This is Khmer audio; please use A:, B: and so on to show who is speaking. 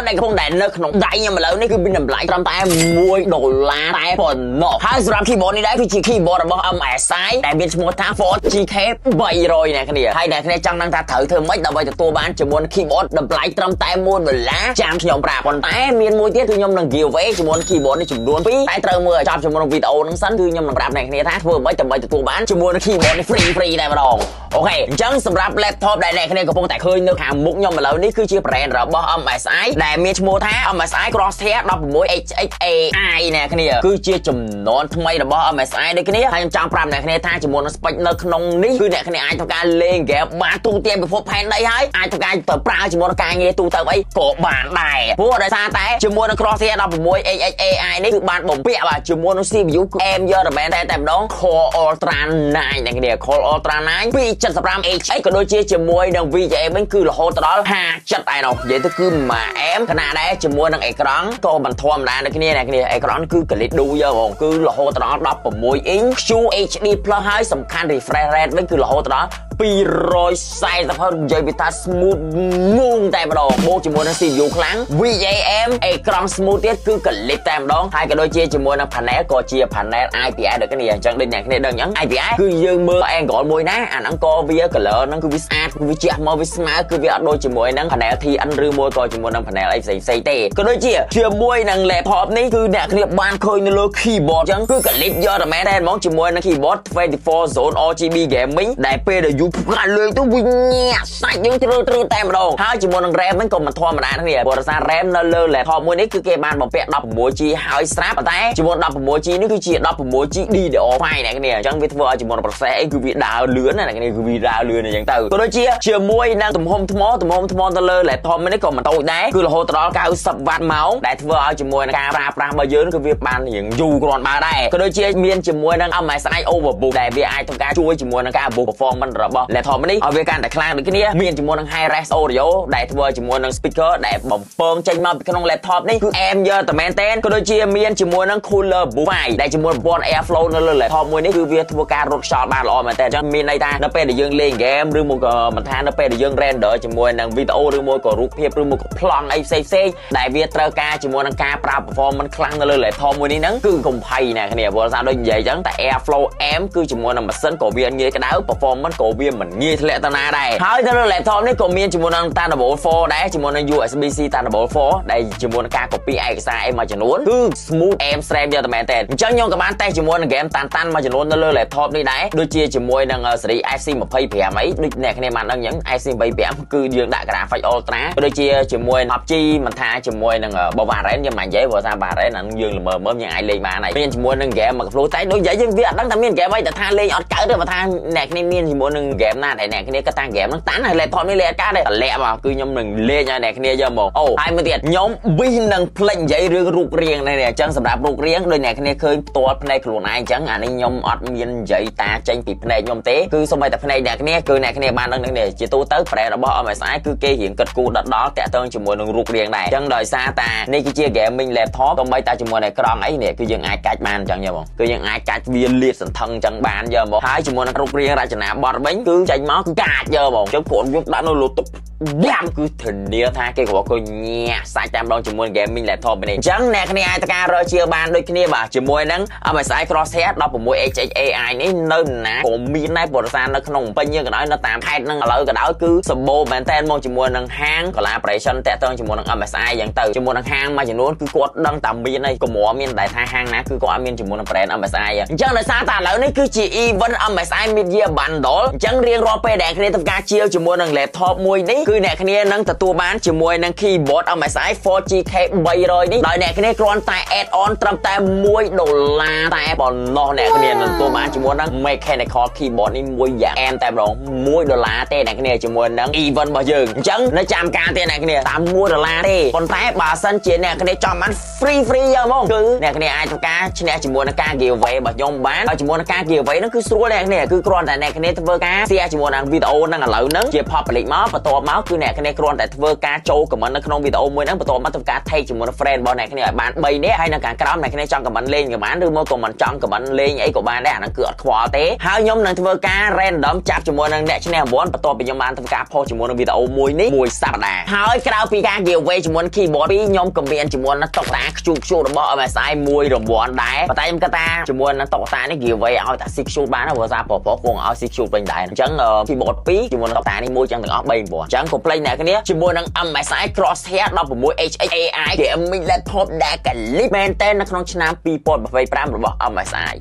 A: keyboard ในกระพงแดนเนื้อขนมได้ยังมาแล้วนี่คือเป็นតម្លៃត្រឹមតែ$1តែប៉ុណ្ណោះហើយសម្រាប់ keyboard នេះដែរគឺជា keyboard របស់ MSI ដែលមានឈ្មោះថា Ford GK 300អ្នកគ្នាហើយអ្នកគ្នាចង់ដឹងថាត្រូវធ្វើម៉េចដើម្បីទទួលបានជាមួយ keyboard តម្លៃត្រឹមតែ$1ចាំខ្ញុំប្រាប់ប៉ុន្តែមានមួយទៀតគឺខ្ញុំនឹង give away ជាមួយ keyboard នេះចំនួន2តែត្រូវមើលឲ្យចប់ជាមួយវីដេអូហ្នឹងសិនគឺខ្ញុំនឹងប្រាប់អ្នកគ្នាថាធ្វើម៉េចដើម្បីទទួលបានជាមួយ keyboard នេះ free តែម្ដងអូខេអញ្ចឹងសម្រាប់ laptop ដែលអ្នកគ្នាកំពុងតែឃើញនៅខាងមុខខ្ញុំឥឡូវនេះគឺជា brand របស់ MSI ដែលមានឈ្មោះថា MSI Crosshair 16HXAI អ្នកគ្នាគឺជាចំណងថ្មីរបស់ MSI ដូចគ្នាហើយខ្ញុំចង់ប្រាប់អ្នកគ្នាថាជាមួយនឹង spec នៅក្នុងនេះគឺអ្នកគ្នាអាចធ្វើការលេង game បានទូទាំងពិភពផែនដីហើយអាចធ្វើការទៅប្រើជាមួយនឹងការងារទូទៅអីក៏បានដែរព្រោះដោយសារតែជាមួយនឹង Crosshair 16HXAI នេះគឺបានបំពាក់បាទជាមួយនឹង CPU គឺ AM យកតែម្ដង Core Ultra 9 អ្នកគ្នា Core Ultra 9 275HX ក៏ដូចជាជាមួយនឹង VGA វិញគឺរហូតដល់50ឯណោះនិយាយទៅគឺមួយ AM ខណៈដែរជាមួយនឹងអេក្រង់ក៏មិនធម្មតាដូចគ្នាអ្នកគ្នាអេក្រង់គឺកលិតឌូយកហ្មងគឺរហូតដល់16 inch QHD+ ហើយសំខាន់ refresh rate វិញគឺរហូតដល់240ហើយនិយាយពីថា smooth ងងតែម្ដងបូកជាមួយនឹង CPU ខ្លាំង VAM អេក្រង់ smooth ទៀតគឺកលិតតែម្ដងហើយក៏ដូចជាជាមួយនឹង panel ក៏ជា panel IPS ដូចគ្នាអញ្ចឹងដូចអ្នកគ្នាដឹងអញ្ចឹង IPS គឺយើងមើល angle មួយណាអាហ្នឹងក៏វា color ហ្នឹងគឺវាស្អាតវាជះមកវាស្មើគឺវាអត់ដូចជាមួយនឹង panel TN ឬមួយក៏ជាមួយនឹង panel អីផ្សេងទេក៏ដូចជាជាមួយនឹង laptop នេះគឺអ្នកគ្នាបានឃើញនៅលើ keyboard អញ្ចឹងគឺកលិតយកតែមែនតែហ្មងជាមួយនឹង keyboard 24 zone RGB gaming ដែលពេលដែលយូរផ្កាលើទៅវិញញាក់សាច់យើងជ្រើតែម្ដងហើយជាមួយនឹង RAM វិញក៏មិនធម្មតាគ្នាព្រោះសារ RAM នៅលើ laptop មួយនេះគឺគេបានបំពាក់ 16GB ហើយស្រាប់ប៉ុន្តែជាមួយ 16GB នេះគឺជា 16GB DDR5 អ្នកគ្នាអញ្ចឹងវាធ្វើឲ្យជាមួយនឹង process អីគឺវាដើរលឿនណាអ្នកគ្នាគឺវាដើរលឿនអញ្ចឹងទៅក៏ដូចជាជាមួយនឹងទំហំថ្មទៅលើ laptop នេះក៏មិនតូចដែរគឺរហូតដល់90 W ម៉ោងដែលធ្វើឲ្យជាមួយនឹងការប្រើប្រាស់របស់យើងគឺវាបានរៀងយូរគ្រាន់បើដែរក៏ដូចជាមានជាមួយនឹង MSI Overbook ដែលវាអាចធ្វើការជួយជាមួយនឹងការ boost performance របស់ laptop នេះឲ្យវាកាន់តែខ្លាំងដូចគ្នាមានជាមួយនឹង high res audio ដែលធ្វើជាមួយនឹង speaker ដែលបំពងចេញមកពីក្នុង laptop នេះគឺ AM យកតែមែនតែនក៏ដូចជាមានជាមួយនឹង cooler boost ដែលជាមួយប្រព័ន្ធ airflow នៅលើ laptop មួយនេះគឺវាធ្វើការរត់ខ្យល់បានល្អមែនតើអញ្ចឹងមានន័យថានៅពេលដែលយើងលេង game ឬមួយក៏មិនថានៅពេលដែលយើង render ជាមួយនឹង video ឬមួយក៏រូបភាពឬមួយក៏ប្លង់អីផ្សេងដែលវាត្រូវការជាមួយនឹងការប្រើ performance ខ្លាំងនៅលើ laptop មួយនេះហ្នឹងគឺកុំភ័យណាគ្នាព្រោះថាដូចនិយាយអញ្ចឹងតែ airflow AM គឺជាមួយនឹងម៉ាស៊ីនក៏វាងាយក្តៅ performance ក៏វាមិនងាយធ្លាក់ទៅណាដែរហើយនៅលើ laptop នេះក៏មានជាមួយនឹង Thunderbolt 4 ដែរជាមួយនឹង USB-C Thunderbolt 4 ដែលជាមួយនឹងការ copy ឯកសារអីមួយចំនួនគឺ smooth AM stream យកតែមែនតើអញ្ចឹងខ្ញុំក៏បានតេស្តជាមួយនឹង game តាន់មួយចំនួននៅលើ laptop នេះដែរដូចជាជាមួយនឹង series FC25 អីដូចអ្នកគ្នាបានដឹងអញ្ចឹង FC25 គឺយើងដាក់ graphic ultra ក៏ដូចជាជាមួយ PUBG មិនថាជាមួយនឹង Valorant យើងមិននិយាយព្រោះថា Valorant ហ្នឹងយើងល្មើយើងអាចលេងបានហើយមានជាមួយនឹង game មក flow តែដូចនិយាយយើងវាអត់ដឹងថាមាន game អីតែថាលេងអត់កើតទេបើថាអ្នកគ្នាមានជាមួយនឹង game ណាដែលអ្នកគ្នាគាត់តាំង game ហ្នឹងតាន់ហើយ laptop នេះលេងអត់កើតទេតម្លាក់មកគឺខ្ញុំនឹងលេងឲ្យអ្នកគ្នាយកមកអូហើយមួយទៀតខ្ញុំវិនឹងផ្លេចនិយាយរឿងរូបរាងនេះអញ្ចឹងសម្រាប់រូបរាងដូចអ្នកគ្នាឃើញផ្ទាល់ភ្នែកខ្លួនឯងអញ្ចឹងអានេះខ្ញុំអត់មាននិយាយតាចេញពីភ្នែកខ្ញុំទេគឺសូម្បីតែភ្នែកអ្នកគ្នាគឺអ្នកគ្នាបានដឹងនេះជាទូទៅ brand របស់ MSI គឺគេរៀងគិតគូរដល់តាក់ទងជាមួយនឹងរូបរាងដែរអញ្ចឹងដោយសារតានេះគឺជា gaming laptop ក៏បីតាជាមួយនឹងអេក្រង់អីនេះគឺយើងអាចកាច់បានអញ្ចឹងយកមកគឺយើងអាចកាច់វាលាតសន្ធឹងអញ្ចឹងបានយកមកហើយជាមួយនឹងរូបរាងរចនាបថវិញគឺចេញមកគឺកាចយកមកអញ្ចឹងព្រោះយកដាក់នៅលើតុយ៉ាំគឺធានាថាគេក៏គាត់ញាក់សាច់តាមដងជាមួយ gaming laptop នេះអញ្ចឹងអ្នកគ្នាអាចធ្វើការរើជាបានដូចគ្នាបាទជាមួយនឹង MSI Crosshair 16HXAI នេះនៅណាក៏មានដែរបរិសាទនៅក្នុងពេញយើងក៏ដោយនៅតាមខេត្តហ្នឹងឥឡូវក៏ដោយគឺសម្បូរមែនតើមកជាមួយនឹងហាង collaboration តាក់ទងជាមួយនឹង MSI អញ្ចឹងទៅជាមួយនឹងហាងមួយចំនួនគឺគាត់ដឹងតែមានឯងកម្រមានតែថាហាងណាគឺគាត់អត់មានជាមួយនឹង brand MSI អញ្ចឹងដោយសារតែឥឡូវនេះគឺជា event MSI Media Bundle អញ្ចឹងរៀងរាល់ពេលដែលគ្នាធ្វើការជាវជាមួយនឹង laptop មួយនេះគឺអ្នកគ្នានឹងទទួលបានជាមួយនឹង keyboard MSI Ford GK 300 នេះដោយអ្នកគ្នាគ្រាន់តែ add on ត្រឹមតែ$1តែប៉ុណ្ណោះអ្នកគ្នានឹងទទួលបានជាមួយនឹង mechanical keyboard នេះមួយយ៉ាងអែមតែម្ដង$1ទេអ្នកគ្នាជាមួយនឹង event របស់យើងអញ្ចឹងនៅចាំការទេអ្នកគ្នាតាម$1ទេប៉ុន្តែបើសិនជាអ្នកគ្នាចង់បាន free យកមកគឺអ្នកគ្នាអាចធ្វើការឈ្នះជាមួយនឹងការ giveaway របស់ខ្ញុំបានហើយជាមួយនឹងការ giveaway ហ្នឹងគឺស្រួលអ្នកគ្នាគឺគ្រាន់តែអ្នកគ្នាធ្វើការ share ជាមួយនឹងវីដេអូហ្នឹងឥឡូវហ្នឹងជា public មកបន្ទាប់មកគឺអ្នកគ្នាគ្រាន់តែធ្វើការចូល comment នៅក្នុងវីដេអូមួយហ្នឹងបន្ទាប់មកធ្វើការ take ជាមួយនឹង friend របស់អ្នកគ្នាឲ្យបាន3នាក់ហើយនៅខាងក្រោមអ្នកគ្នាចង់ comment លេងក៏បានឬមកក៏មិនចង់ comment លេងអីក៏បានដែរអាហ្នឹងគឺអត់ខ្វល់ទេហើយខ្ញុំនឹងធ្វើការ random ចាប់ជាមួយនឹងអ្នកឈ្នះរង្វាន់បន្ទាប់ពីខ្ញុំបានធ្វើការ post ជាមួយនឹងវីដេអូមួយនេះមួយសប្តាហ៍ហើយក្រៅពីការ giveaway ជាមួយនឹង keyboard ពីខ្ញុំក៏មានជាមួយនឹងតុក្កតាខ្ជូតរបស់ MSI មួយរង្វាន់ដែរប៉ុន្តែខ្ញុំគិតថាជាមួយនឹងតុក្កតានេះ giveaway ឲ្យតែ 6 ខ្ជូតបានព្រោះសារប្រុសគួរឲ្យ 6 ខ្ជូតវិញដែរអញ្ចឹង keyboard 2ជាមួយនឹងតុក្កតានេះមួយចឹងទាំងអស់ 3 រង្វាន់អញ្ចឹងកុំភ្លេចអ្នកគ្នាជាមួយនឹង MSI Crosshair 16 HHAI gaming laptop ដែលកលិបមែនតើនៅក្នុងឆ្នាំ 2025 របស់ MSI